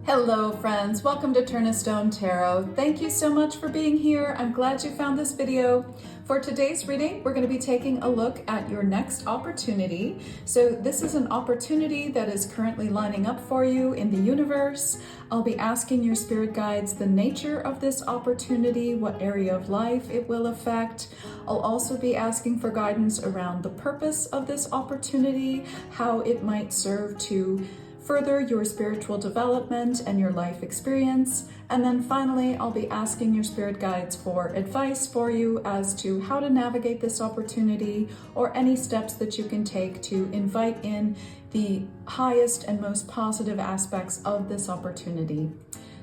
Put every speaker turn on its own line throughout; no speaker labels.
Hello friends, welcome to Turn a Stone Tarot. Thank you so much for being here. I'm glad you found this video. For today's reading, we're going to be taking a look at your next opportunity. So this is an opportunity that is currently lining up for you in the universe. I'll be asking your spirit guides the nature of this opportunity, what area of life it will affect. I'll also be asking for guidance around the purpose of this opportunity, how it might serve to further your spiritual development and your life experience. And then finally, I'll be asking your spirit guides for advice for you as to how to navigate this opportunity or any steps that you can take to invite in the highest and most positive aspects of this opportunity.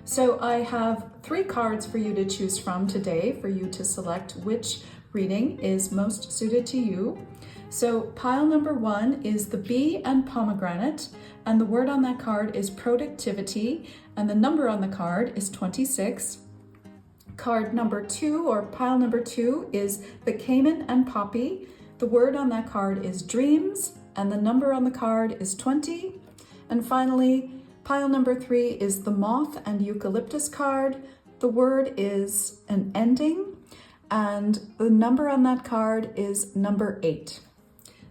So I have 3 cards for you to choose from today for you to select which reading is most suited to you. So pile number 1 is the bee and pomegranate, and the word on that card is productivity, and the number on the card is 26. Card number 2, or pile number 2, is the Caiman and poppy. The word on that card is dreams, and the number on the card is 20. And finally, pile number 3 is the Moth and Eucalyptus card. The word is an ending, and the number on that card is number 8.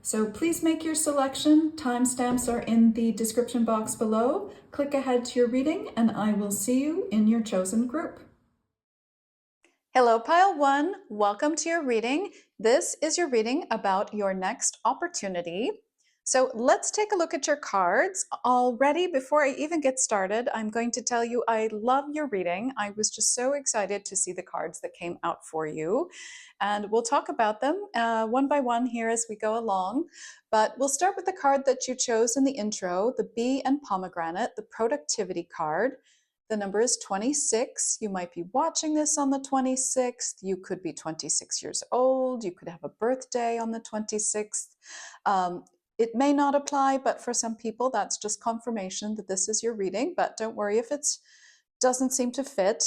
So please make your selection. Timestamps are in the description box below. Click ahead to your reading and I will see you in your chosen group. Hello, pile 1. Welcome to your reading. This is your reading about your next opportunity. So let's take a look at your cards. Already, before I even get started, I'm going to tell you I love your reading. I was just so excited to see the cards that came out for you. And we'll talk about them one by one here as we go along. But we'll start with the card that you chose in the intro, the bee and pomegranate, the productivity card. The number is 26. You might be watching this on the 26th. You could be 26 years old. You could have a birthday on the 26th. It may not apply, but for some people, that's just confirmation that this is your reading. But don't worry if it doesn't seem to fit.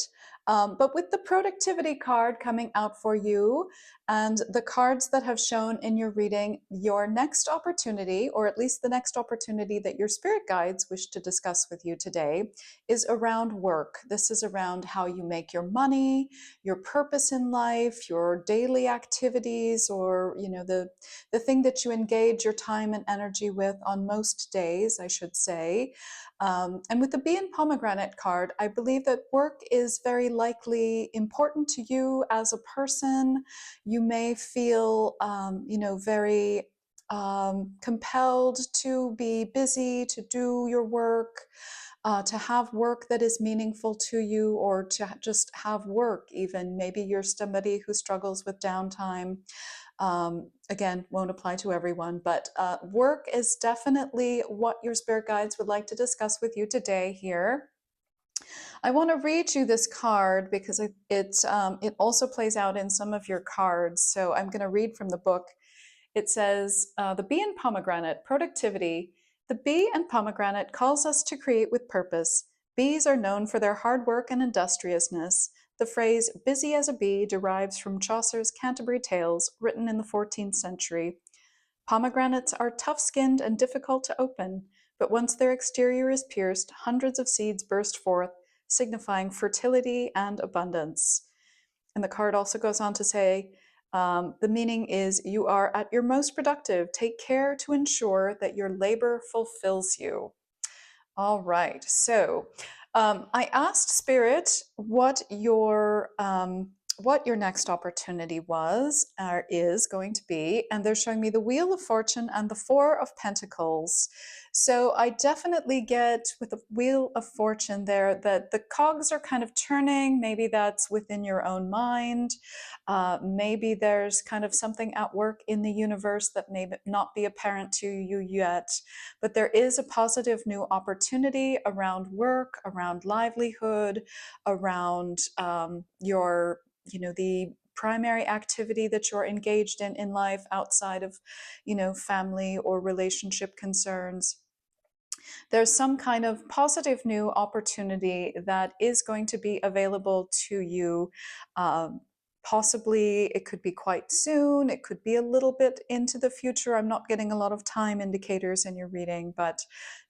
But with the productivity card coming out for you and the cards that have shown in your reading, your next opportunity, or at least the next opportunity that your spirit guides wish to discuss with you today, is around work. This is around how you make your money, your purpose in life, your daily activities, or the thing that you engage your time and energy with on most days, I should say. And with the bee and pomegranate card, I believe that work is very likely important to you as a person. You may feel, very compelled to be busy, to do your work, to have work that is meaningful to you, or to just have work even. Maybe you're somebody who struggles with downtime. Again, won't apply to everyone, but work is definitely what your spirit guides would like to discuss with you today here. I want to read you this card because it also plays out in some of your cards. So I'm going to read from the book. It says, the bee and pomegranate, productivity. The bee and pomegranate calls us to create with purpose. Bees are known for their hard work and industriousness. The phrase busy as a bee derives from Chaucer's Canterbury Tales, written in the 14th century. Pomegranates are tough-skinned and difficult to open, but once their exterior is pierced, hundreds of seeds burst forth, signifying fertility and abundance. And the card also goes on to say, the meaning is, you are at your most productive. Take care to ensure that your labor fulfills you. All right, so I asked Spirit what your next opportunity was or is going to be, and they're showing me the Wheel of Fortune and the 4 of Pentacles. So I definitely get with the Wheel of Fortune there that the cogs are kind of turning. Maybe that's within your own mind. Maybe there's kind of something at work in the universe that may not be apparent to you yet, but there is a positive new opportunity around work, around livelihood, around the primary activity that you're engaged in life outside of, family or relationship concerns. There's some kind of positive new opportunity that is going to be available to you Possibly it could be quite soon, it could be a little bit into the future. I'm not getting a lot of time indicators in your reading, but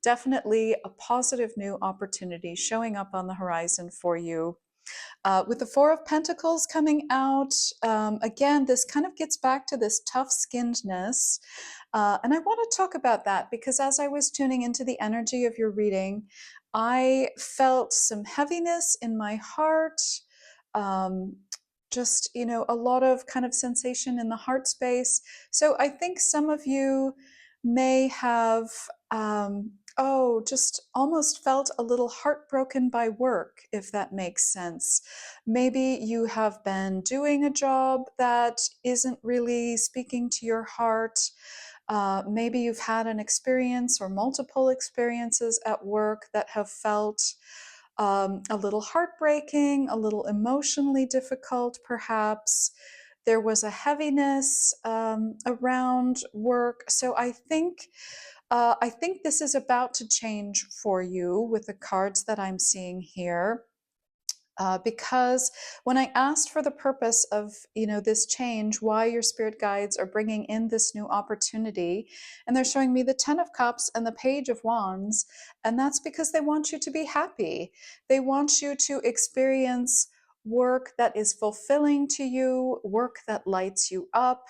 definitely a positive new opportunity showing up on the horizon for you. With the Four of Pentacles coming out, again, this kind of gets back to this tough skinnedness. And I want to talk about that because as I was tuning into the energy of your reading, I felt some heaviness in my heart. Um, just, a lot of kind of sensation in the heart space. So I think some of you may have just almost felt a little heartbroken by work, if that makes sense. Maybe you have been doing a job that isn't really speaking to your heart. Maybe you've had an experience or multiple experiences at work that have felt a little heartbreaking, a little emotionally difficult, perhaps. There was a heaviness around work. So I think this is about to change for you with the cards that I'm seeing here. Because when I asked for the purpose of this change, why your spirit guides are bringing in this new opportunity, and they're showing me the Ten of Cups and the Page of Wands, and that's because they want you to be happy. They want you to experience work that is fulfilling to you, work that lights you up,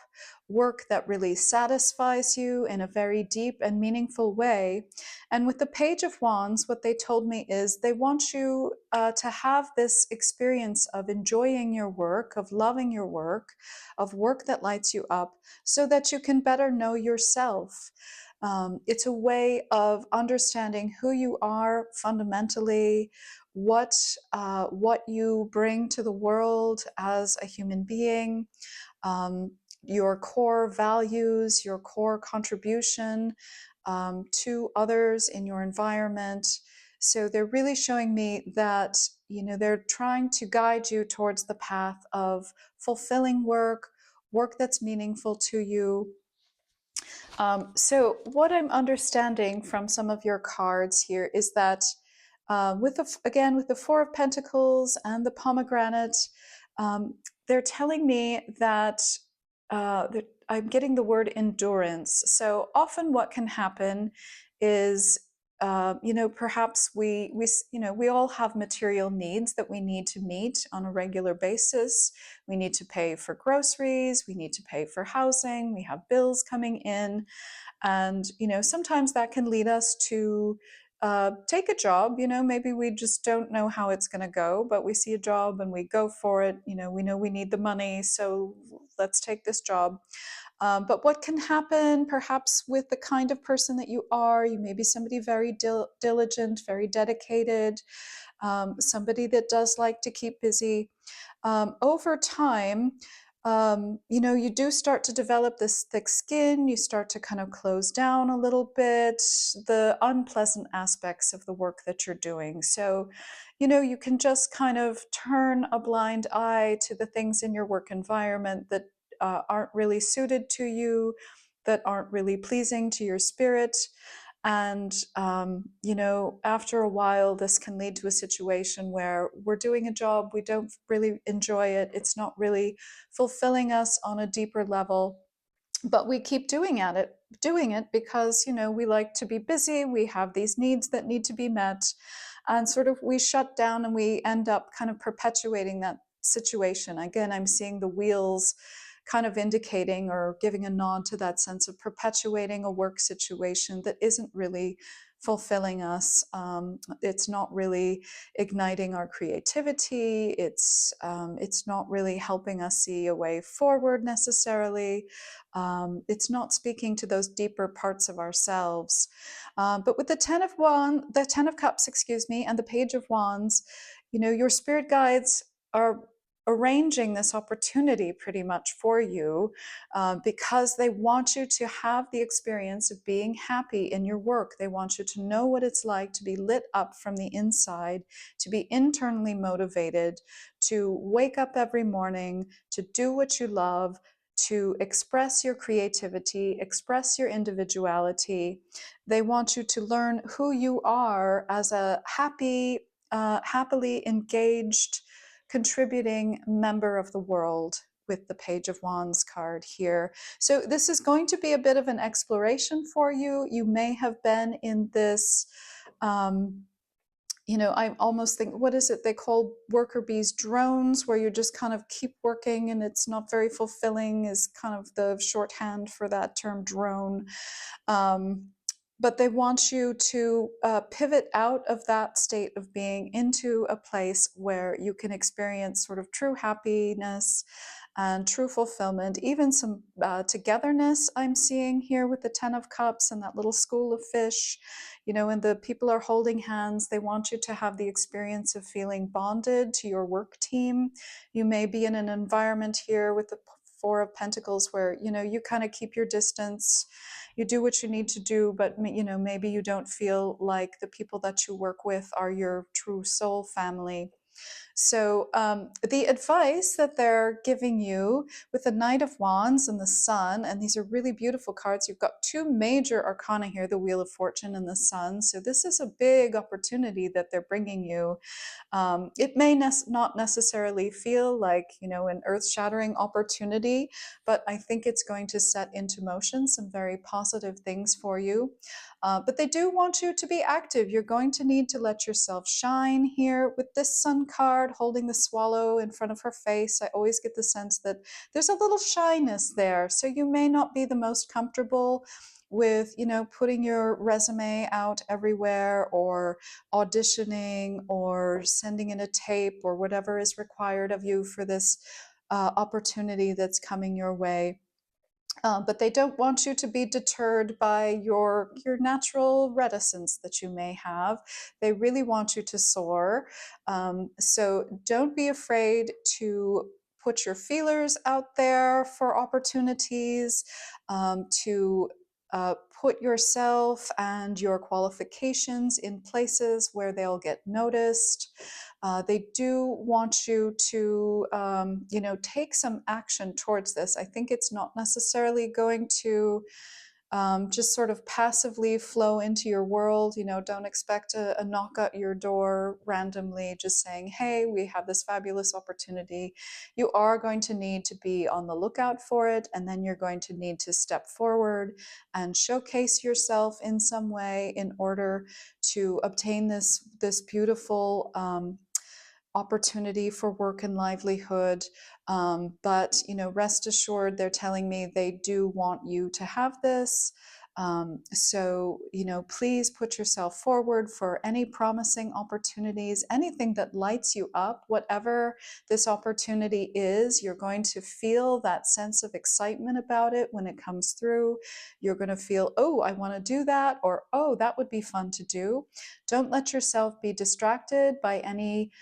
work that really satisfies you in a very deep and meaningful way. And with the Page of Wands, what they told me is they want you to have this experience of enjoying your work, of loving your work, of work that lights you up, so that you can better know yourself. It's a way of understanding who you are fundamentally, what you bring to the world as a human being, um, your core values, your core contribution to others in your environment. So they're really showing me that they're trying to guide you towards the path of fulfilling work, work that's meaningful to you. So what I'm understanding from some of your cards here is that with the Four of Pentacles and the Pomegranate, um, they're telling me that I'm getting the word endurance. So often, what can happen is, perhaps we all have material needs that we need to meet on a regular basis. We need to pay for groceries. We need to pay for housing. We have bills coming in. And, sometimes that can lead us to take a job. Maybe we just don't know how it's going to go, but we see a job and we go for it. We know we need the money, so let's take this job. But what can happen perhaps with the kind of person that you may be somebody very diligent, very dedicated, somebody that does like to keep busy. Over time, you do start to develop this thick skin. You start to kind of close down a little bit the unpleasant aspects of the work that you're doing. So, you can just kind of turn a blind eye to the things in your work environment that aren't really suited to you, that aren't really pleasing to your spirit. And, after a while, this can lead to a situation where we're doing a job, we don't really enjoy it, it's not really fulfilling us on a deeper level, but we keep doing it because, we like to be busy, we have these needs that need to be met, and sort of we shut down and we end up kind of perpetuating that situation. Again, I'm seeing the wheels kind of indicating or giving a nod to that sense of perpetuating a work situation that isn't really fulfilling us. It's not really igniting our creativity. It's not really helping us see a way forward necessarily. It's not speaking to those deeper parts of ourselves. But with the Ten of Cups, excuse me, and the Page of Wands, your spirit guides are arranging this opportunity pretty much for you because they want you to have the experience of being happy in your work. They want you to know what it's like to be lit up from the inside, to be internally motivated, to wake up every morning, to do what you love, to express your creativity, express your individuality. They want you to learn who you are as a happily engaged contributing member of the world with the Page of Wands card here. So this is going to be a bit of an exploration for you. You may have been in this, I almost think, what is it they call worker bees drones, where you just kind of keep working and it's not very fulfilling, is kind of the shorthand for that term drone. But they want you to pivot out of that state of being into a place where you can experience sort of true happiness and true fulfillment, even some togetherness I'm seeing here with the 10 of Cups and that little school of fish. And the people are holding hands. They want you to have the experience of feeling bonded to your work team. You may be in an environment here with the Four of Pentacles where, you kind of keep your distance. You do what you need to do, but maybe you don't feel like the people that you work with are your true soul family. So the advice that they're giving you with the Knight of Wands and the Sun, and these are really beautiful cards. You've got two major arcana here, the Wheel of Fortune and the Sun. So this is a big opportunity that they're bringing you. It may not necessarily feel like, an earth-shattering opportunity, but I think it's going to set into motion some very positive things for you. But they do want you to be active. You're going to need to let yourself shine here. With this Sun card holding the swallow in front of her face, I always get the sense that there's a little shyness there. So you may not be the most comfortable with, putting your resume out everywhere, or auditioning, or sending in a tape, or whatever is required of you for this opportunity that's coming your way. But they don't want you to be deterred by your natural reticence that you may have. They really want you to soar. So don't be afraid to put your feelers out there for opportunities, to put yourself and your qualifications in places where they'll get noticed. They do want you to, take some action towards this. I think it's not necessarily going to just sort of passively flow into your world. Don't expect a knock at your door randomly, just saying, hey, we have this fabulous opportunity. You are going to need to be on the lookout for it, and then you're going to need to step forward and showcase yourself in some way in order to obtain this beautiful opportunity for work and livelihood. But rest assured, they're telling me they do want you to have this. So please put yourself forward for any promising opportunities, anything that lights you up. Whatever this opportunity is, you're going to feel that sense of excitement about it when it comes through. You're going to feel, oh, I want to do that, or oh, that would be fun to do. Don't let yourself be distracted by any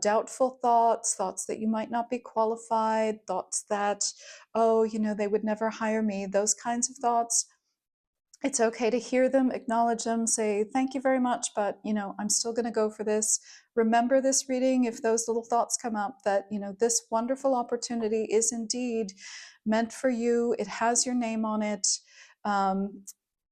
doubtful thoughts that you might not be qualified, thoughts that, oh, they would never hire me, those kinds of thoughts. It's okay to hear them, acknowledge them, say, thank you very much, but, I'm still going to go for this. Remember this reading, if those little thoughts come up, that, this wonderful opportunity is indeed meant for you. It has your name on it.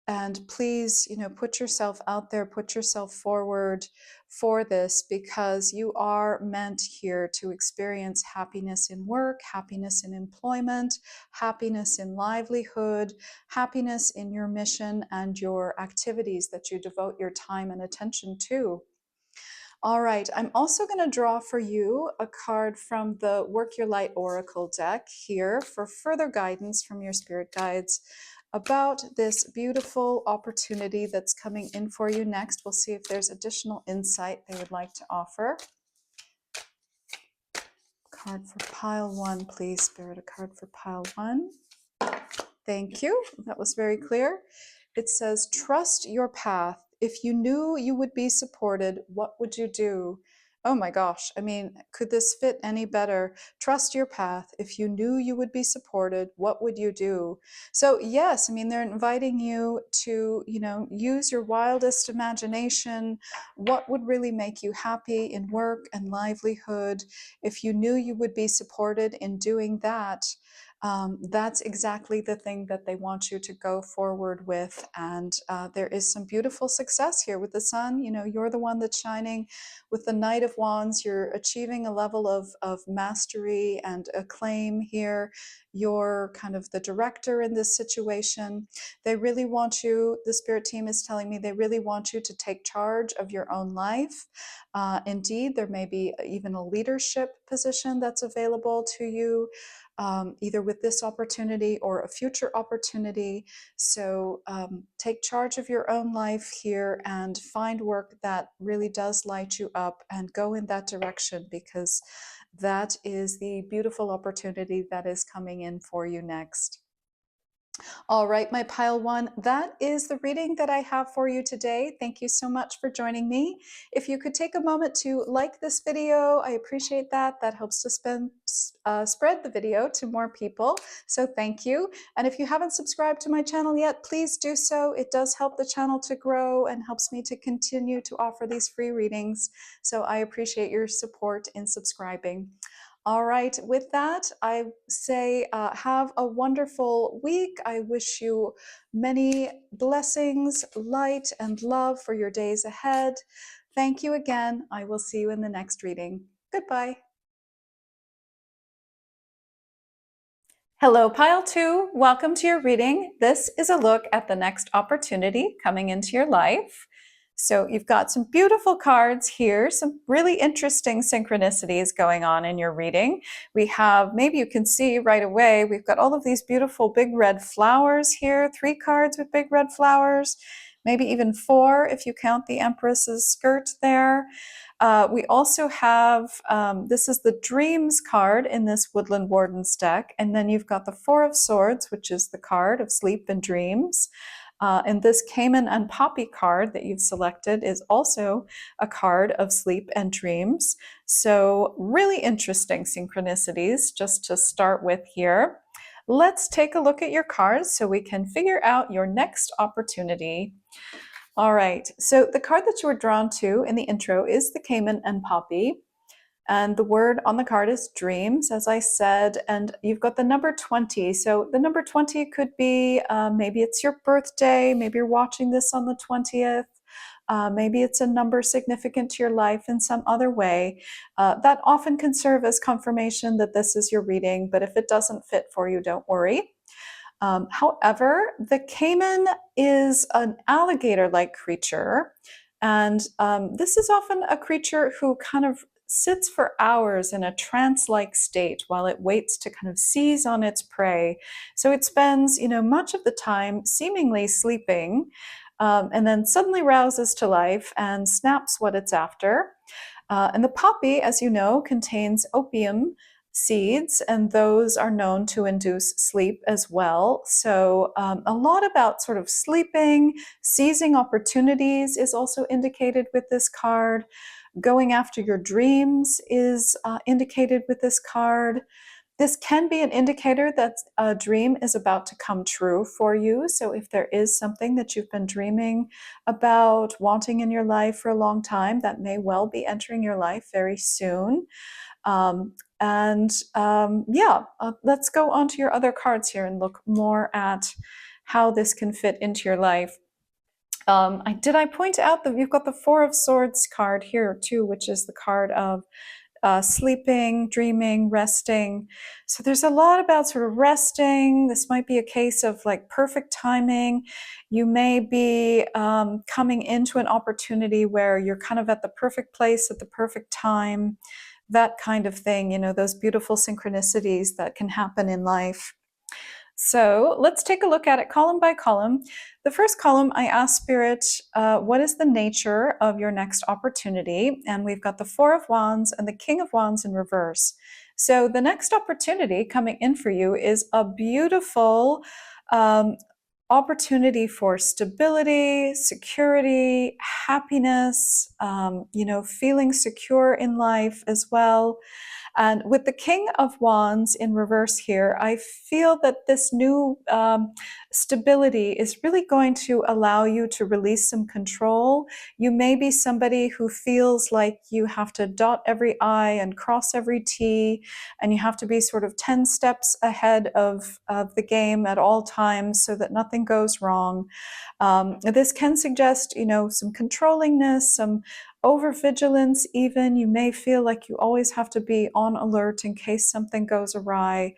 And please, put yourself out there, put yourself forward for this, because you are meant here to experience happiness in work, happiness in employment, happiness in livelihood, happiness in your mission and your activities that you devote your time and attention to. All right, I'm also going to draw for you a card from the Work Your Light Oracle deck here for further guidance from your spirit guides about this beautiful opportunity that's coming in for you next. We'll see if there's additional insight they would like to offer. Card for pile one, please, Spirit. A card for pile one. Thank you. That was very clear. It says, trust your path. If you knew you would be supported, what would you do? Oh my gosh. I mean, could this fit any better? Trust your path. If you knew you would be supported, what would you do? So yes, I mean, they're inviting you to, use your wildest imagination. What would really make you happy in work and livelihood? If you knew you would be supported in doing that, that's exactly the thing that they want you to go forward with. And there is some beautiful success here with the sun. You know, you're the one that's shining. With the Knight of Wands, you're achieving a level of mastery and acclaim here. You're kind of the director in this situation. They really want you, the spirit team is telling me, they really want you to take charge of your own life. Indeed, there may be even a leadership position that's available to you, either with this opportunity or a future opportunity. So take charge of your own life here and find work that really does light you up and go in that direction, because that is the beautiful opportunity that is coming in for you next. All right, my pile one, that is the reading that I have for you today. Thank you so much for joining me. If you could take a moment to like this video, I appreciate that. That helps to spread the video to more people. So thank you. And if you haven't subscribed to my channel yet, please do so. It does help the channel to grow and helps me to continue to offer these free readings. So I appreciate your support in subscribing. All right, with that, I say have a wonderful week. I wish you many blessings, light, and love for your days ahead. Thank you again. I will see you in the next reading. Goodbye. Hello, Pile 2. Welcome to your reading. This is a look at the next opportunity coming into your life. So you've got some beautiful cards here, some really interesting synchronicities going on in your reading. We have, maybe you can see right away, we've got all of these beautiful big red flowers here, 3 cards with big red flowers, maybe even 4 if you count the Empress's skirt there. We also have, this is the Dreams card in this Woodland Warden's deck, and then you've got the 4 of Swords, which is the card of sleep and dreams. And this Caiman and Poppy card that you've selected is also a card of sleep and dreams. So really interesting synchronicities just to start with here. Let's take a look at your cards so we can figure out your next opportunity. All right, so the card that you were drawn to in the intro is the Caiman and Poppy. And the word on the card is dreams, as I said, and you've got the number 20. So the number 20 could be, maybe it's your birthday, maybe you're watching this on the 20th, maybe it's a number significant to your life in some other way. That often can serve as confirmation that this is your reading, but if it doesn't fit for you, don't worry. However, the Caiman is an alligator-like creature, and this is often a creature who kind of sits for hours in a trance-like state while it waits to kind of seize on its prey. So it spends, much of the time seemingly sleeping, and then suddenly rouses to life and snaps what it's after. And the poppy, as you know, contains opium seeds, and those are known to induce sleep as well. So a lot about sort of sleeping, seizing opportunities is also indicated with this card. Going after your dreams is indicated with this card. This can be an indicator that a dream is about to come true for you. So if there is something that you've been dreaming about, wanting in your life for a long time, that may well be entering your life very soon. Let's go on to your other cards here and look more at how this can fit into your life. Did I point out that you've got the 4 of Swords card here too, which is the card of sleeping, dreaming, resting. So there's a lot about sort of resting. This might be a case of like perfect timing. You may be coming into an opportunity where you're kind of at the perfect place at the perfect time, that kind of thing, those beautiful synchronicities that can happen in life. So let's take a look at it column by column. The first column, I asked Spirit, what is the nature of your next opportunity? And we've got the 4 of Wands and the King of Wands in reverse. So the next opportunity coming in for you is a beautiful opportunity for stability, security, happiness, feeling secure in life as well. And with the King of Wands in reverse here, I feel that this new stability is really going to allow you to release some control. You may be somebody who feels like you have to dot every I and cross every T, and you have to be sort of 10 steps ahead of the game at all times so that nothing goes wrong. This can suggest, some controllingness, some overvigilance even. You may feel like you always have to be on alert in case something goes awry,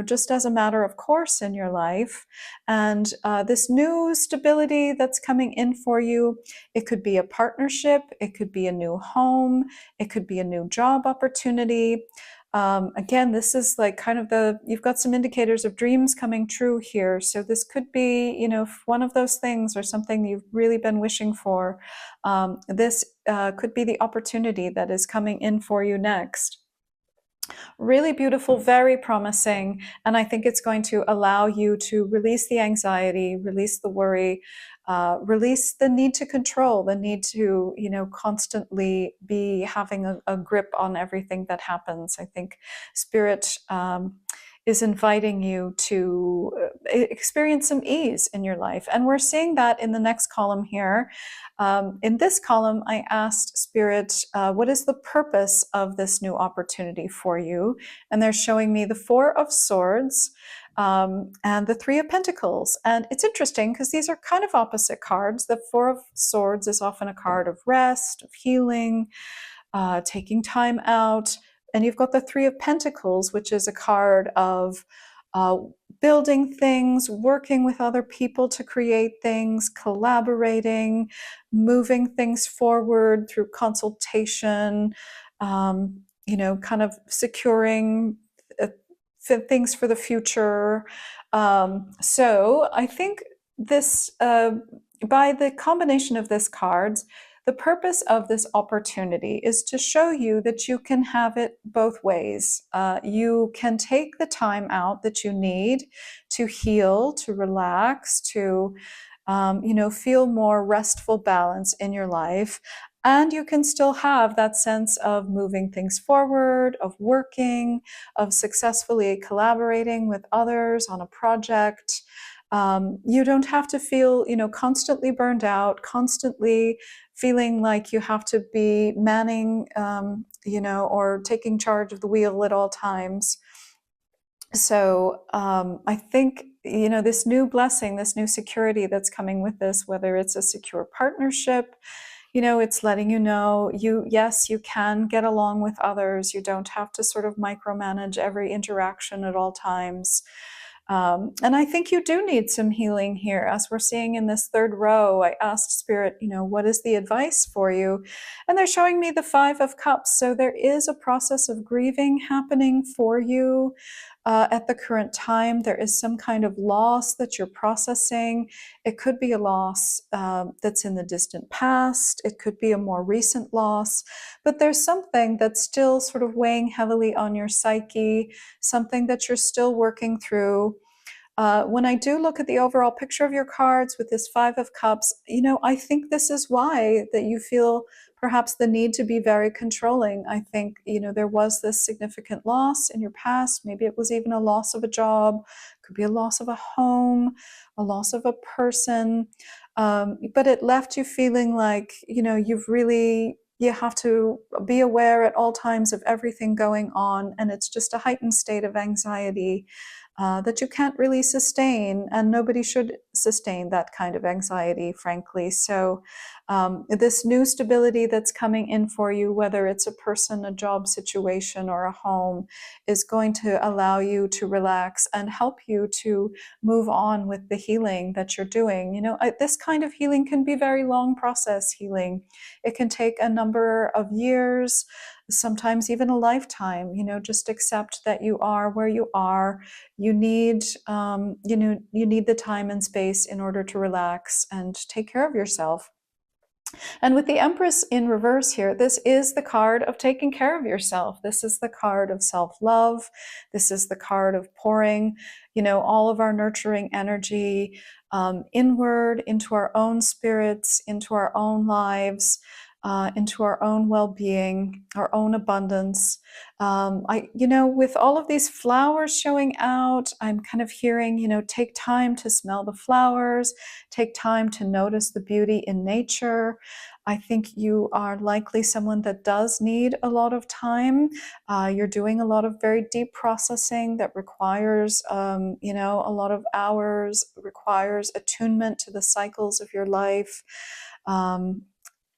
just as a matter of course in your life. And this new stability that's coming in for you, it could be a partnership, it could be a new home, it could be a new job opportunity. Again, this is like kind of you've got some indicators of dreams coming true here. So this could be, one of those things or something you've really been wishing for. This could be the opportunity that is coming in for you next. Really beautiful, very promising, and I think it's going to allow you to release the anxiety, release the worry, release the need to control, the need to, constantly be having a grip on everything that happens. I think Spirit is inviting you to experience some ease in your life. And we're seeing that in the next column here. In this column, I asked Spirit, what is the purpose of this new opportunity for you? And they're showing me the Four of Swords and the Three of Pentacles. And it's interesting because these are kind of opposite cards. The Four of Swords is often a card of rest, of healing, taking time out. And you've got the Three of Pentacles, which is a card of building things, working with other people to create things, collaborating, moving things forward through consultation, kind of securing things for the future. So I think this, by the combination of this cards, the purpose of this opportunity is to show you that you can have it both ways. You can take the time out that you need to heal, to relax, to feel more restful balance in your life. And you can still have that sense of moving things forward, of working, of successfully collaborating with others on a project. You don't have to feel, constantly burned out, constantly feeling like you have to be manning, or taking charge of the wheel at all times. So I think, this new blessing, this new security that's coming with this, whether it's a secure partnership, it's letting you know yes, you can get along with others. You don't have to sort of micromanage every interaction at all times. And I think you do need some healing here. As we're seeing in this third row, I asked Spirit, what is the advice for you? And they're showing me the Five of Cups. So there is a process of grieving happening for you. At the current time, there is some kind of loss that you're processing. It could be a loss that's in the distant past. It could be a more recent loss, but there's something that's still sort of weighing heavily on your psyche, something that you're still working through. When I do look at the overall picture of your cards with this Five of Cups, I think this is why that you feel perhaps the need to be very controlling. I think, there was this significant loss in your past. Maybe it was even a loss of a job, could be a loss of a home, a loss of a person. But it left you feeling like, you have to be aware at all times of everything going on. And it's just a heightened state of anxiety that you can't really sustain, and nobody should sustain that kind of anxiety, frankly. So this new stability that's coming in for you, whether it's a person, a job situation, or a home, is going to allow you to relax and help you to move on with the healing that you're doing. This kind of healing can be very long process healing. It can take a number of years, sometimes even a lifetime. Just accept that you are where you are. You need you need the time and space in order to relax and take care of yourself. And with the Empress in reverse here, this is the card of taking care of yourself. This is the card of self-love. This is the card of pouring, all of our nurturing energy inward into our own spirits, into our own lives. into our own well-being, our own abundance. With all of these flowers showing out, I'm kind of hearing, take time to smell the flowers, take time to notice the beauty in nature. I think you are likely someone that does need a lot of time. You're doing a lot of very deep processing that requires, a lot of hours, requires attunement to the cycles of your life.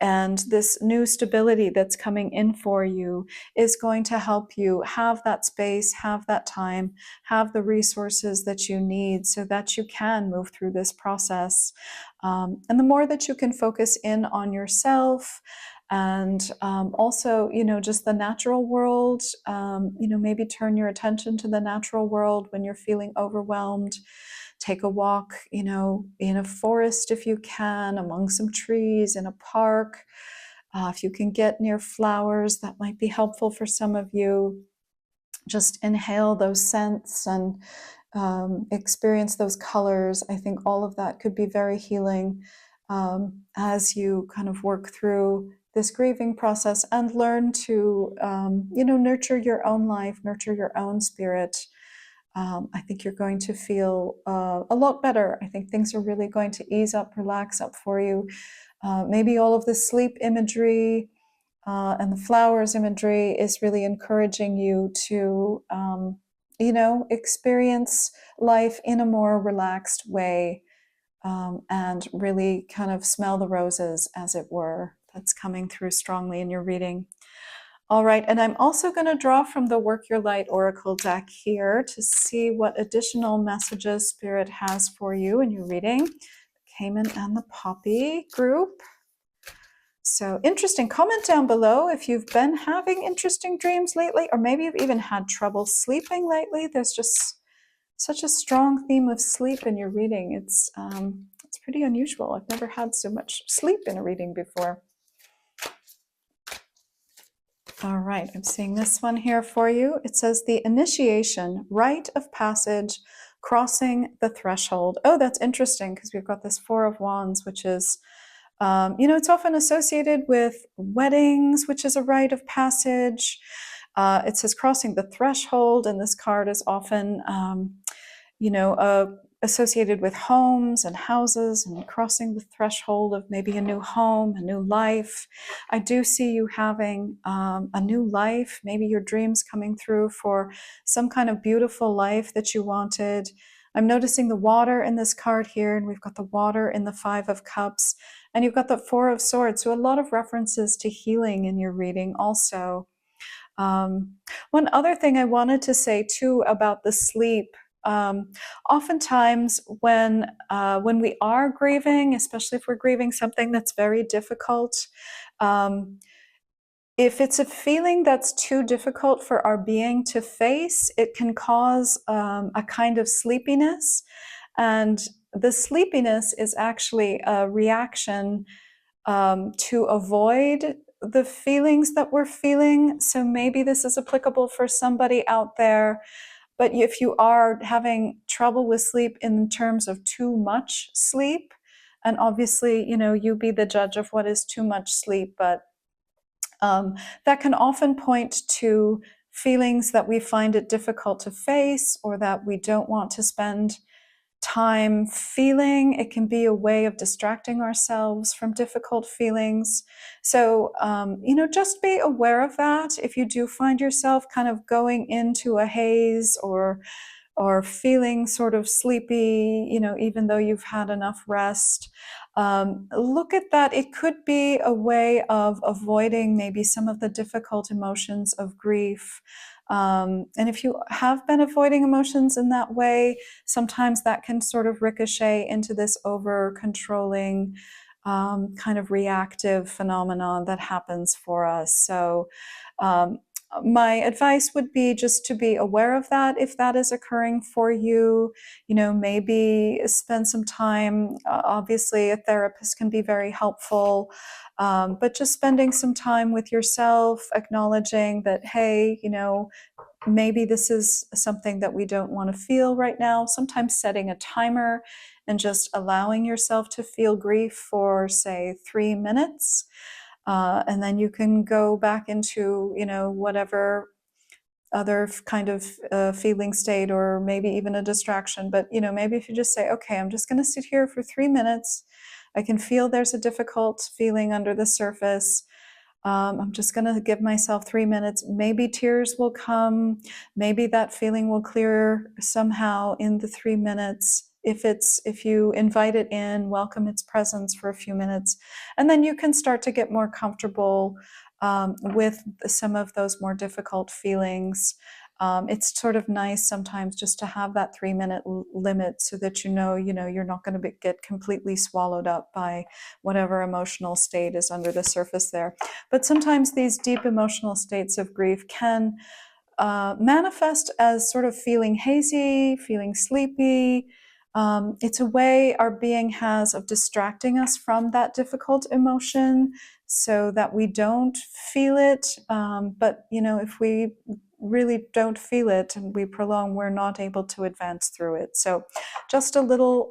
And this new stability that's coming in for you is going to help you have that space, have that time, have the resources that you need so that you can move through this process. And the more that you can focus in on yourself and also, just the natural world, maybe turn your attention to the natural world when you're feeling overwhelmed. Take a walk, in a forest if you can, among some trees, in a park. If you can get near flowers, that might be helpful for some of you. Just inhale those scents and experience those colors. I think all of that could be very healing as you kind of work through this grieving process and learn to, nurture your own life, nurture your own spirit. I think you're going to feel a lot better. I think things are really going to ease up, relax up for you. Maybe all of the sleep imagery and the flowers imagery is really encouraging you to, experience life in a more relaxed way and really kind of smell the roses, as it were. That's coming through strongly in your reading. All right, and I'm also going to draw from the Work Your Light Oracle deck here to see what additional messages Spirit has for you in your reading. Caiman and the Poppy group. So interesting. Comment down below if you've been having interesting dreams lately, or maybe you've even had trouble sleeping lately. There's just such a strong theme of sleep in your reading. It's pretty unusual. I've never had so much sleep in a reading before. All right, I'm seeing this one here for you. It says the initiation, rite of passage, crossing the threshold. Oh, that's interesting because we've got this Four of Wands, which is, it's often associated with weddings, which is a rite of passage. It says crossing the threshold, and this card is often, associated with homes and houses and crossing the threshold of maybe a new home, a new life. I do see you having a new life, maybe your dreams coming through for some kind of beautiful life that you wanted. I'm noticing the water in this card here, and we've got the water in the Five of Cups, and you've got the Four of Swords. So a lot of references to healing in your reading also. One other thing I wanted to say too about the sleep. Oftentimes when we are grieving, especially if we're grieving something that's very difficult, if it's a feeling that's too difficult for our being to face, it can cause a kind of sleepiness. And the sleepiness is actually a reaction to avoid the feelings that we're feeling. So maybe this is applicable for somebody out there. But if you are having trouble with sleep in terms of too much sleep, and obviously, you be the judge of what is too much sleep, but that can often point to feelings that we find it difficult to face or that we don't want to spend time feeling. It can be a way of distracting ourselves from difficult feelings. So, just be aware of that. If you do find yourself kind of going into a haze or feeling sort of sleepy, even though you've had enough rest, look at that. It could be a way of avoiding maybe some of the difficult emotions of grief. And if you have been avoiding emotions in that way, sometimes that can sort of ricochet into this over-controlling kind of reactive phenomenon that happens for us. So my advice would be just to be aware of that if that is occurring for you. Maybe spend some time. Obviously, a therapist can be very helpful. But just spending some time with yourself, acknowledging that, hey, maybe this is something that we don't want to feel right now. Sometimes setting a timer and just allowing yourself to feel grief for, say, 3 minutes. And then you can go back into, whatever other kind of feeling state, or maybe even a distraction. But, maybe if you just say, okay, I'm just going to sit here for 3 minutes. I can feel there's a difficult feeling under the surface. I'm just going to give myself 3 minutes. Maybe tears will come. Maybe that feeling will clear somehow in the 3 minutes. If you invite it in, welcome its presence for a few minutes, and then you can start to get more comfortable with some of those more difficult feelings. It's sort of nice sometimes just to have that 3 minute limit, so that you're not going to get completely swallowed up by whatever emotional state is under the surface there. But sometimes these deep emotional states of grief can manifest as sort of feeling hazy, feeling sleepy. It's a way our being has of distracting us from that difficult emotion, so that we don't feel it. But if we really don't feel it and we prolong, we're not able to advance through it. So just a little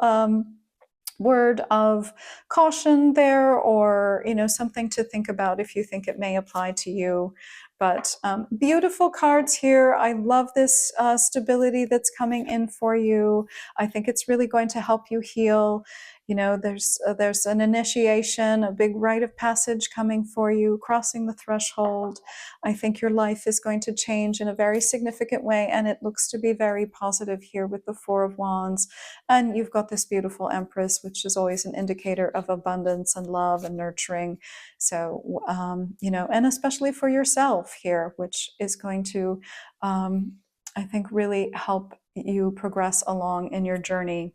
word of caution there, or something to think about if you think it may apply to you. But beautiful cards here. I love this stability that's coming in for you. I think it's really going to help you heal. There's an initiation, a big rite of passage coming for you, crossing the threshold. I think your life is going to change in a very significant way, and it looks to be very positive here with the Four of Wands. And you've got this beautiful Empress, which is always an indicator of abundance and love and nurturing. So, and especially for yourself here, which is going to, I think, really help you progress along in your journey.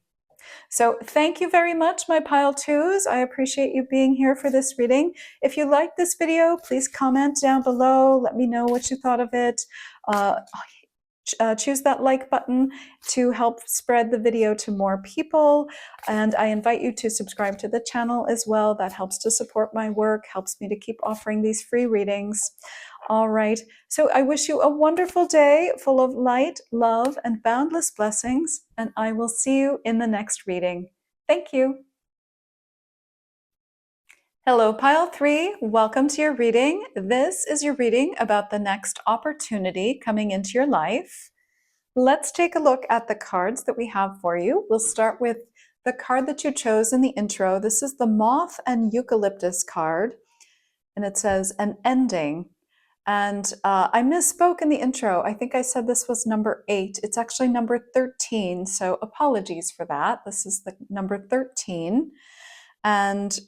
So thank you very much, my Pile 2s. I appreciate you being here for this reading. If you liked this video, please comment down below. Let me know what you thought of it. Choose that like button to help spread the video to more people. And I invite you to subscribe to the channel as well. That helps to support my work, helps me to keep offering these free readings. All right. So I wish you a wonderful day full of light, love, and boundless blessings. And I will see you in the next reading. Thank you. Hello, Pile 3. Welcome to your reading. This is your reading about the next opportunity coming into your life. Let's take a look at the cards that we have for you. We'll start with the card that you chose in the intro. This is the Moth and Eucalyptus card, and it says an ending. And I misspoke in the intro. I think I said this was number 8. It's actually number 13, so apologies for that. This is the number 13. And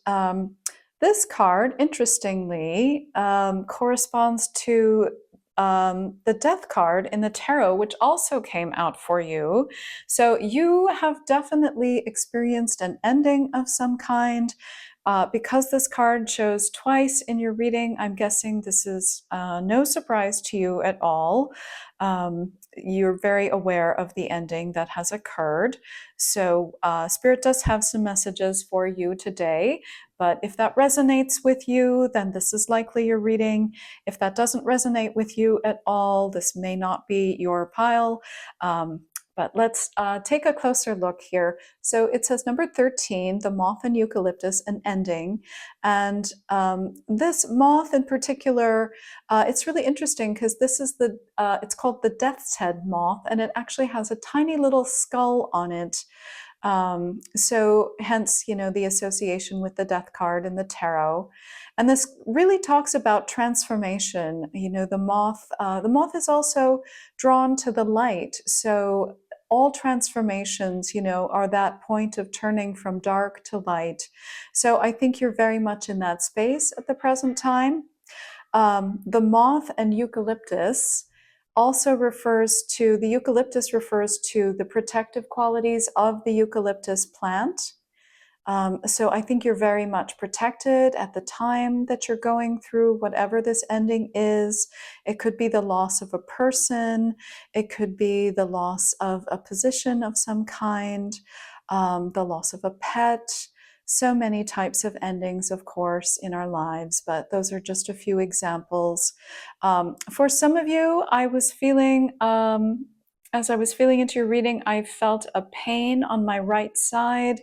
this card, interestingly, corresponds to the Death card in the tarot, which also came out for you. So you have definitely experienced an ending of some kind. Because this card shows twice in your reading, I'm guessing this is no surprise to you at all. You're very aware of the ending that has occurred. So Spirit does have some messages for you today. But if that resonates with you, then this is likely your reading. If that doesn't resonate with you at all, this may not be your pile. But let's take a closer look here. So it says number 13, the Moth and Eucalyptus, an ending. And this moth in particular, it's really interesting because this is it's called the Death's Head moth, and it actually has a tiny little skull on it. So hence, the association with the Death card in the tarot. And this really talks about transformation. The moth is also drawn to the light. So all transformations, are that point of turning from dark to light. So I think you're very much in that space at the present time. The Moth and Eucalyptus also the eucalyptus refers to the protective qualities of the eucalyptus plant. So I think you're very much protected at the time that you're going through whatever this ending is. It could be the loss of a person. It could be the loss of a position of some kind, the loss of a pet. So many types of endings, of course, in our lives, but those are just a few examples. For some of you, I was feeling, as I was feeling into your reading, I felt a pain on my right side.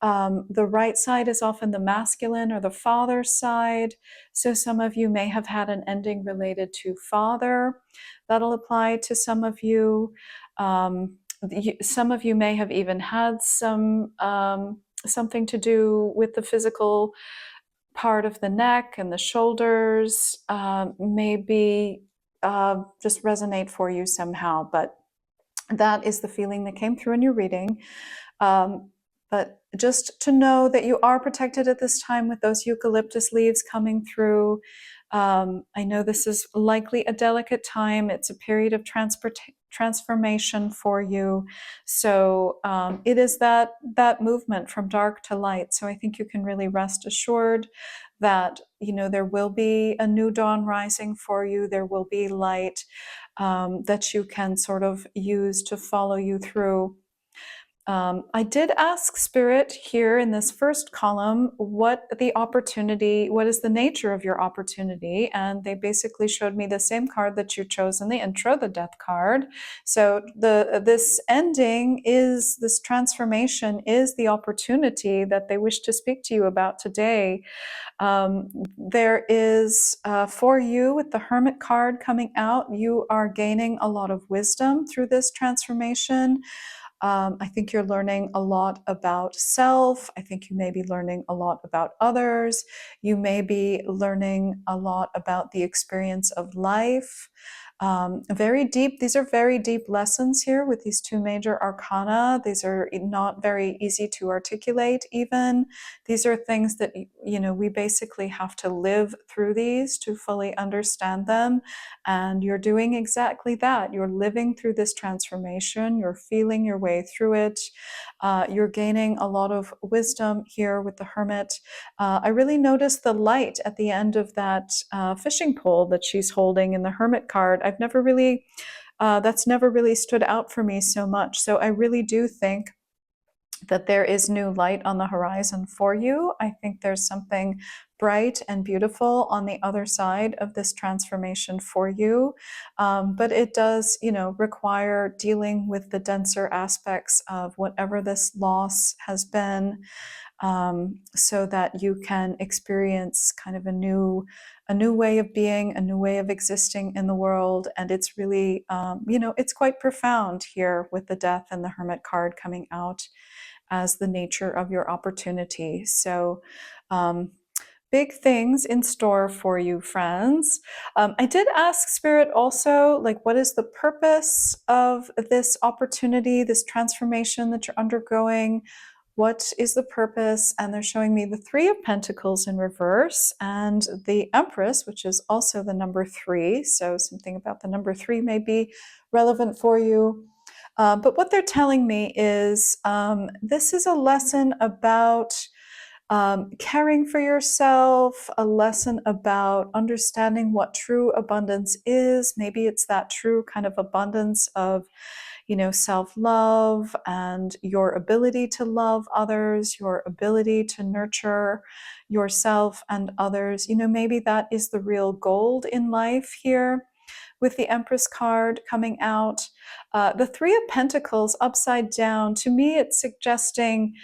The right side is often the masculine or the father side. So some of you may have had an ending related to father. That'll apply to some of you. Some of you may have even had something to do with the physical part of the neck and the shoulders. Maybe just resonate for you somehow, but that is the feeling that came through in your reading. But just to know that you are protected at this time with those eucalyptus leaves coming through. I know this is likely a delicate time. It's a period of transformation for you. So it is that movement from dark to light. So I think you can really rest assured that, you know, there will be a new dawn rising for you. There will be light that you can sort of use to follow you through. I did ask Spirit here in this first column what is the nature of your opportunity, and they basically showed me the same card that you chose in the intro, the Death card. So this transformation is the opportunity that they wish to speak to you about today. There is, for you, with the Hermit card coming out, you are gaining a lot of wisdom through this transformation. I think you're learning a lot about self. I think you may be learning a lot about others. You may be learning a lot about the experience of life. Very deep. These are very deep lessons here with these two major arcana. These are not very easy to articulate even. These are things that, you know, we basically have to live through these to fully understand them. And you're doing exactly that. You're living through this transformation. You're feeling your way through it. You're gaining a lot of wisdom here with the Hermit. I really noticed the light at the end of that fishing pole that she's holding in the Hermit card. That's never really stood out for me so much. So I really do think that there is new light on the horizon for you. I think there's something bright and beautiful on the other side of this transformation for you. But it does, you know, require dealing with the denser aspects of whatever this loss has been, so that you can experience kind of a new way of being, a new way of existing in the world. And it's really, you know, it's quite profound here with the Death and the Hermit card coming out as the nature of your opportunity. So big things in store for you, friends. I did ask Spirit also, like, what is the purpose of this opportunity, this transformation that you're undergoing? What is the purpose? And they're showing me the Three of Pentacles in reverse and the Empress, which is also the number 3. So something about the number 3 may be relevant for you. But what they're telling me is this is a lesson about caring for yourself, a lesson about understanding what true abundance is. Maybe it's that true kind of abundance of, you know, self-love and your ability to love others, your ability to nurture yourself and others. You know, maybe that is the real gold in life here with the Empress card coming out. The Three of Pentacles upside down, to me, it's suggesting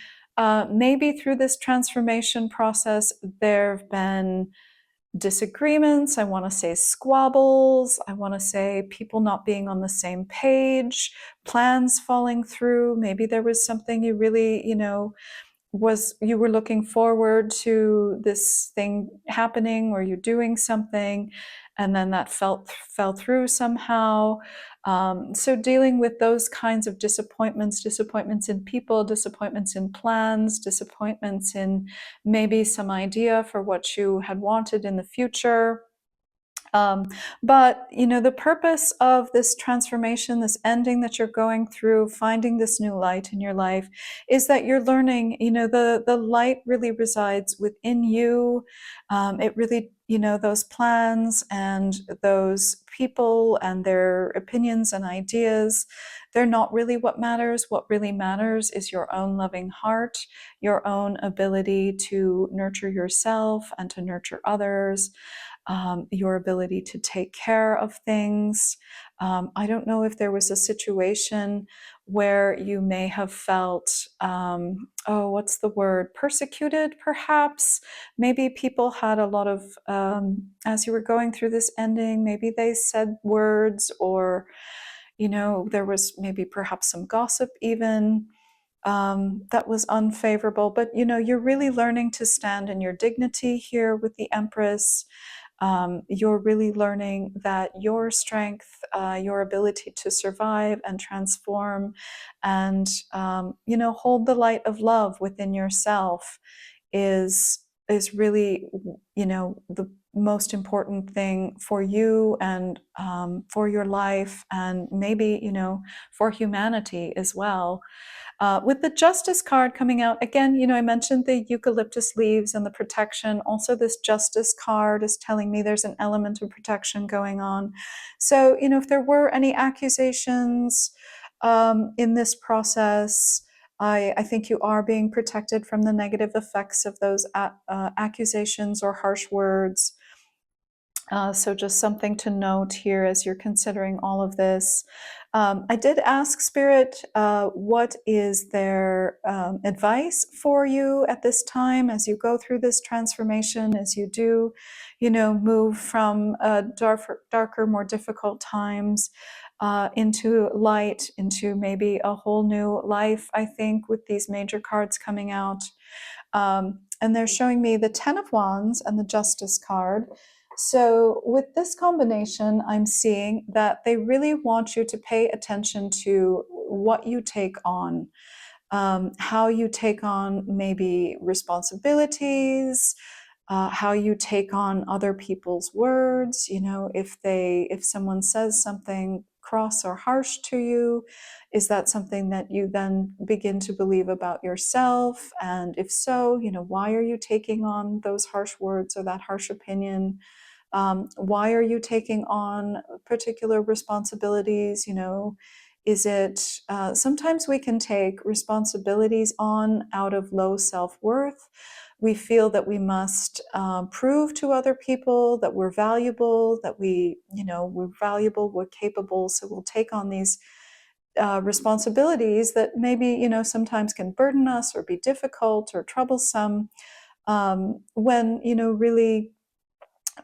maybe through this transformation process, there have been disagreements, I want to say squabbles, I want to say people not being on the same page, plans falling through. Maybe there was something you really, you know, you were looking forward to this thing happening, or you're doing something, and then that fell through somehow. So dealing with those kinds of disappointments in people, disappointments in plans, disappointments in maybe some idea for what you had wanted in the future. But, you know, the purpose of this transformation, this ending that you're going through, finding this new light in your life, is that you're learning, you know, the light really resides within you. It really, you know, those plans and those people and their opinions and ideas, they're not really what matters. What really matters is your own loving heart, your own ability to nurture yourself and to nurture others. your ability to take care of things. I don't know if there was a situation where you may have felt, oh, what's the word? Persecuted, perhaps. Maybe people had a lot of, as you were going through this ending, maybe they said words, or, there was maybe perhaps some gossip even. That was unfavorable. But you're really learning to stand in your dignity here with the Empress. You're really learning that your strength, your ability to survive and transform, and hold the light of love within yourself is really the most important thing for you, and for your life, and maybe for humanity as well. With the Justice card coming out, again, I mentioned the eucalyptus leaves and the protection. Also, this Justice card is telling me there's an element of protection going on. So, if there were any accusations in this process, I think you are being protected from the negative effects of those accusations or harsh words. So just something to note here as you're considering all of this. I did ask Spirit, what is their advice for you at this time as you go through this transformation, as you do, move from darker, more difficult times into light, into maybe a whole new life, I think, with these major cards coming out. And they're showing me the Ten of Wands and the Justice card. So with this combination, I'm seeing that they really want you to pay attention to what you take on, how you take on maybe responsibilities, how you take on other people's words. If someone says something cross or harsh to you, is that something that you then begin to believe about yourself? And if so, why are you taking on those harsh words or that harsh opinion? Why are you taking on particular responsibilities? Is it sometimes we can take responsibilities on out of low self-worth. We feel that we must prove to other people that we're valuable, that we're valuable, we're capable. So we'll take on these responsibilities that maybe sometimes can burden us or be difficult or troublesome, when really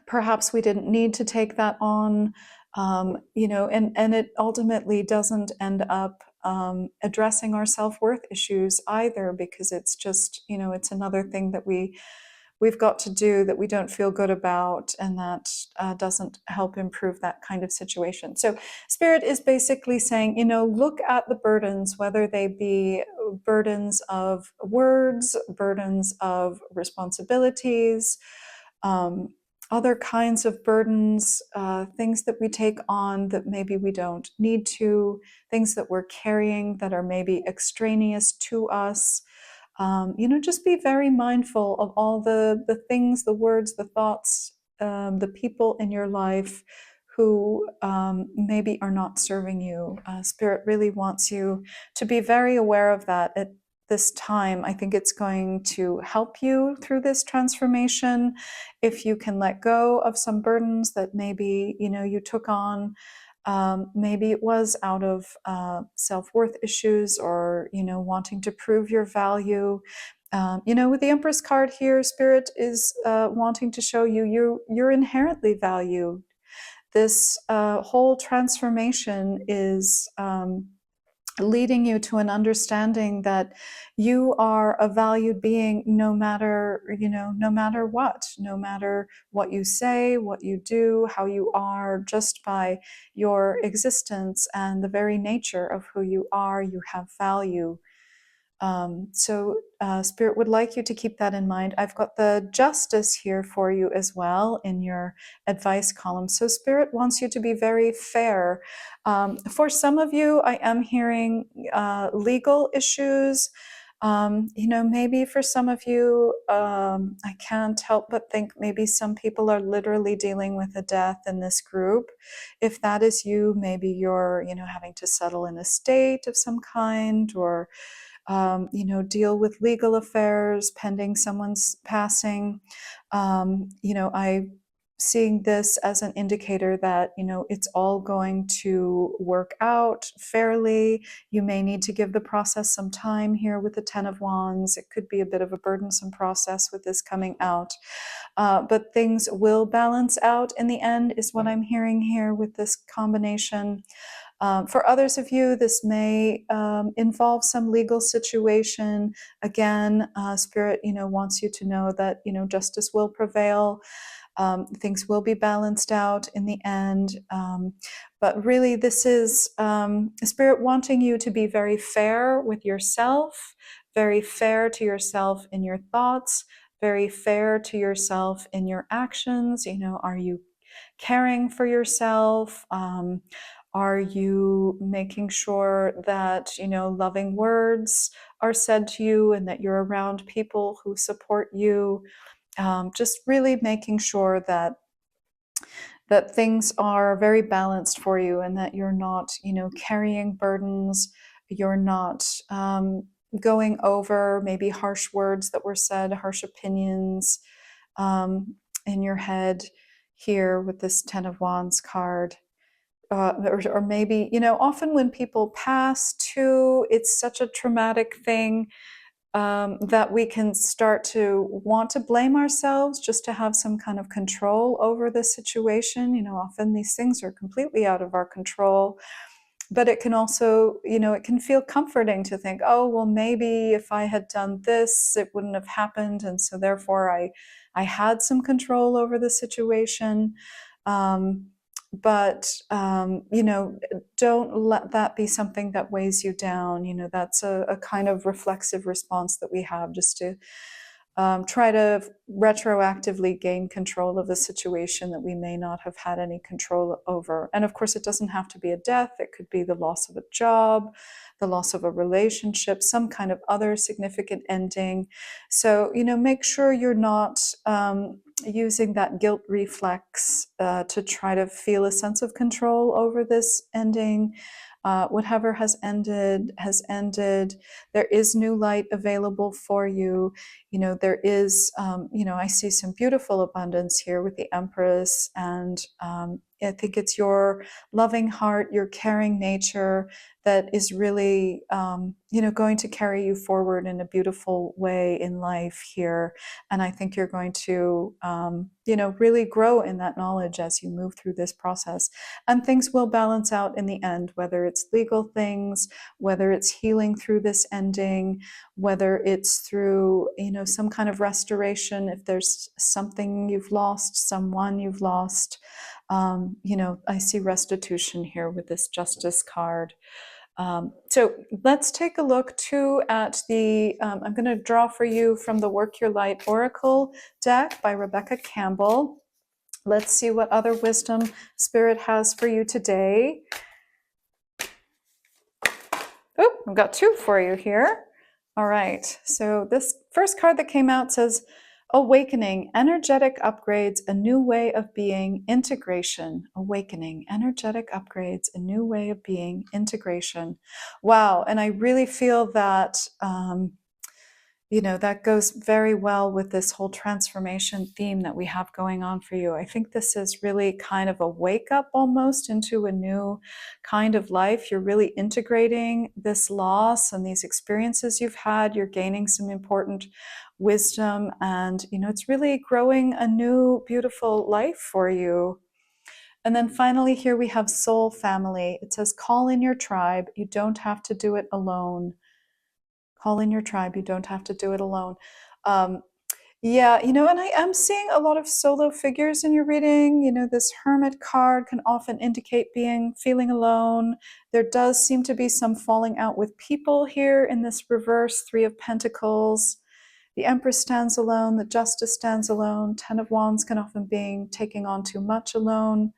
perhaps we didn't need to take that on, and it ultimately doesn't end up addressing our self-worth issues either, because it's just it's another thing that we've got to do that we don't feel good about, and that doesn't help improve that kind of situation. So Spirit is basically saying, look at the burdens, whether they be burdens of words, burdens of responsibilities, other kinds of burdens, things that we take on that maybe we don't need to, things that we're carrying that are maybe extraneous to us. Just be very mindful of all the things, the words, the thoughts, the people in your life who maybe are not serving you. Spirit really wants you to be very aware of that at this time. I think it's going to help you through this transformation if you can let go of some burdens that maybe you took on. Maybe it was out of self-worth issues, or wanting to prove your value. With the Empress card here, Spirit is wanting to show you're inherently valued. This whole transformation is leading you to an understanding that you are a valued being, no matter what, no matter what you say, what you do, how you are, just by your existence and the very nature of who you are, you have value. So Spirit would like you to keep that in mind. I've got the Justice here for you as well in your advice column. So Spirit wants you to be very fair. For some of you, I am hearing legal issues. Maybe for some of you, I can't help but think maybe some people are literally dealing with a death in this group. If that is you, maybe you're, having to settle an estate of some kind, or deal with legal affairs pending someone's passing. I seeing this as an indicator that, it's all going to work out fairly. You may need to give the process some time here with the Ten of Wands. It could be a bit of a burdensome process with this coming out. But things will balance out in the end, is what I'm hearing here with this combination. For others of you, this may involve some legal situation. Again, Spirit, wants you to know that, justice will prevail. Things will be balanced out in the end. But really, this is Spirit wanting you to be very fair with yourself, very fair to yourself in your thoughts, very fair to yourself in your actions. Are you caring for yourself? Are you making sure that, loving words are said to you and that you're around people who support you? Just really making sure that things are very balanced for you and that you're not, carrying burdens. You're not going over maybe harsh words that were said, harsh opinions in your head here with this Ten of Wands card. Or maybe, often when people pass too, it's such a traumatic thing that we can start to want to blame ourselves just to have some kind of control over the situation. Often these things are completely out of our control. But it can also, it can feel comforting to think, oh, well, maybe if I had done this, it wouldn't have happened. And so therefore I had some control over the situation. But don't let that be something that weighs you down. That's a kind of reflexive response that we have, just to try to retroactively gain control of a situation that we may not have had any control over. And of course, it doesn't have to be a death. It could be the loss of a job, the loss of a relationship, some kind of other significant ending. So, make sure you're not using that guilt reflex to try to feel a sense of control over this ending. Whatever has ended has ended. There is new light available for you. There is, I see some beautiful abundance here with the Empress, and I think it's your loving heart, your caring nature that is really, going to carry you forward in a beautiful way in life here. And I think you're going to, really grow in that knowledge as you move through this process. And things will balance out in the end, whether it's legal things, whether it's healing through this ending, whether it's through, some kind of restoration, if there's something you've lost, someone you've lost. I see restitution here with this Justice card. So let's take a look too at the, I'm going to draw for you from the Work Your Light Oracle deck by Rebecca Campbell. Let's see what other wisdom Spirit has for you today. Oh, I've got two for you here. All right, so this first card that came out says, Awakening, energetic upgrades, a new way of being, integration. Awakening, energetic upgrades, a new way of being, integration. Wow, and I really feel that, that goes very well with this whole transformation theme that we have going on for you. I think this is really kind of a wake up almost into a new kind of life. You're really integrating this loss and these experiences you've had. You're gaining some important wisdom, and it's really growing a new beautiful life for you. And then finally here we have Soul Family. It says, call in your tribe. You don't have to do it alone. Call in your tribe. You don't have to do it alone. Yeah, and I am seeing a lot of solo figures in your reading. This Hermit card can often indicate feeling alone. There does seem to be some falling out with people here in this reverse Three of Pentacles. The Empress stands alone. The Justice stands alone. Ten of Wands can often be taking on too much alone.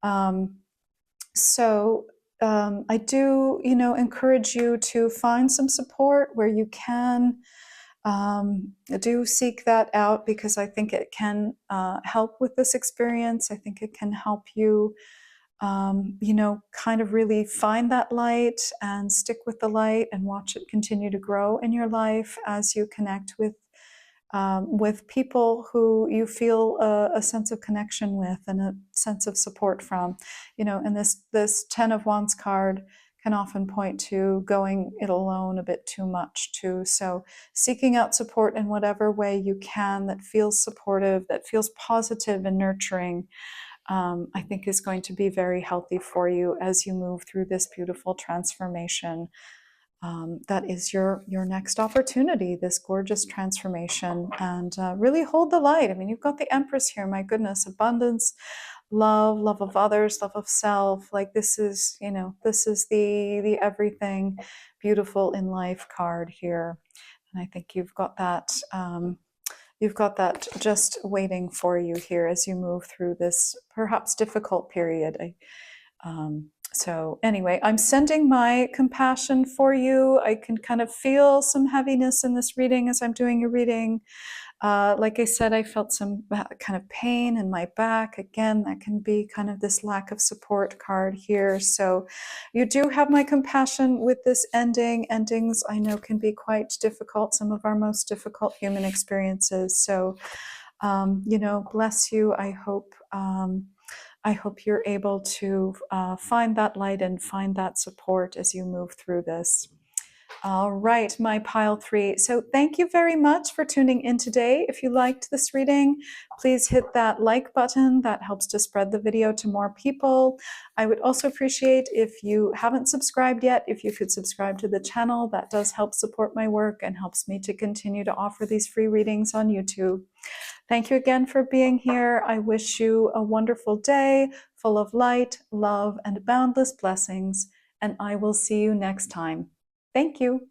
I do, encourage you to find some support where you can. Do seek that out, because I think it can help with this experience. I think it can help you, kind of really find that light and stick with the light and watch it continue to grow in your life as you connect with with people who you feel a sense of connection with and a sense of support from. And this Ten of Wands card can often point to going it alone a bit too much too. So seeking out support in whatever way you can that feels supportive, that feels positive and nurturing, I think is going to be very healthy for you as you move through this beautiful transformation. That is your next opportunity, this gorgeous transformation, and really hold the light. I mean, you've got the Empress here, my goodness, abundance, love of others, love of self. Like this is the everything beautiful in life card here, and I think you've got that. You've got that just waiting for you here as you move through this perhaps difficult period. So anyway, I'm sending my compassion for you. I can kind of feel some heaviness in this reading as I'm doing your reading. Like I said, I felt some kind of pain in my back. Again, that can be kind of this lack of support card here. So you do have my compassion with this ending. Endings, I know, can be quite difficult, some of our most difficult human experiences. So, bless you. I hope you're able to find that light and find that support as you move through this. All right, my pile 3. So thank you very much for tuning in today. If you liked this reading, please hit that like button. That helps to spread the video to more people. I would also appreciate if you haven't subscribed yet, if you could subscribe to the channel. That does help support my work and helps me to continue to offer these free readings on YouTube. Thank you again for being here. I wish you a wonderful day full of light, love, and boundless blessings, and I will see you next time. Thank you.